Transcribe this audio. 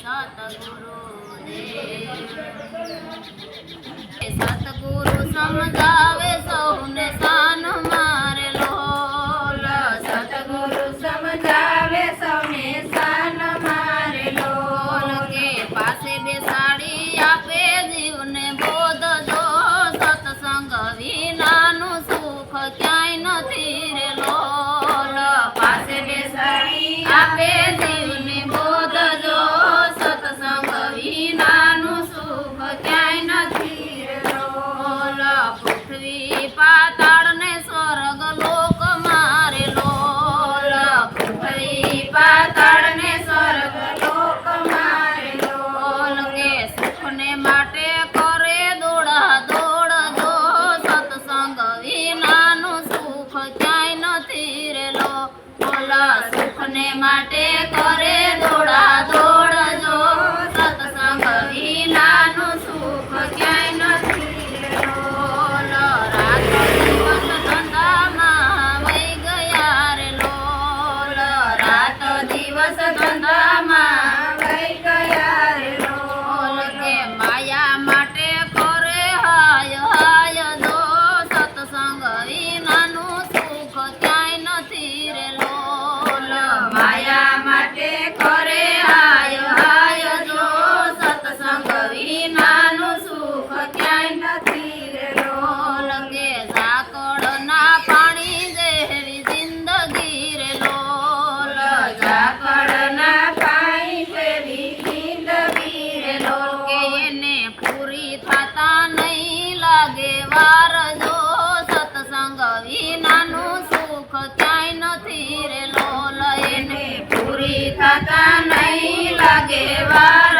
સતગુરુ સતગુરુ સમજાવે સૌને સાન મારે લોલ સતગુરુ સમજાવે સૌને સાન મારે લોલ કે પાસે બેસાડી આપે જીવને બોધ જો સત્સંગ વિનાનું સુખ ક્યાંય નથી રે લોલ પાસે બેસાડી આપે જીવને બોધ જો સત્સંગ વિનાનું સુખ ક્યાંય નથી રે લોલ પૃથ્વી પાતાળ ને સ્વર્ગ લોક મારે લોલ પૃથ્વી પાતાળ ને સ્વર્ગ લોક મારે લોલ કે સુખને માટે કરે દોડા દોડ જો સત્સંગ વિનાનું સુખ ક્યાંય નથી રે લોલ સુખને માટે કરે દોડા દોડ જો સત્સંગ વિનાનું સુખ ક્યાંય નથી રે લોલ રાત દિવસ ધંધામાં વહી ગયા રે લોલ રાત દિવસ ધંધામાં વહી ગયા રે લોલ કે માયા માટે કરે હાય હાય જો સત્સંગ વિનાનું સુખ ક્યાંય નથી રે લોલ માયા માટે કરે હાય હાય જો સત્સંગ વિનાનું સુખ ક્યાંય નથી રે લોલ કે ઝાકળના પાણી જેવી જિંદગી રે લોલ ઝાકળના પાણી જેવી જિંદગી રે લોલ કે એને પૂરી થતા નહીં લાગે વાર જો સત્સંગ વિનાનું સુખ ક્યાંય નથી રે લોલ એને પૂરી થતા નહીં લાગે વાર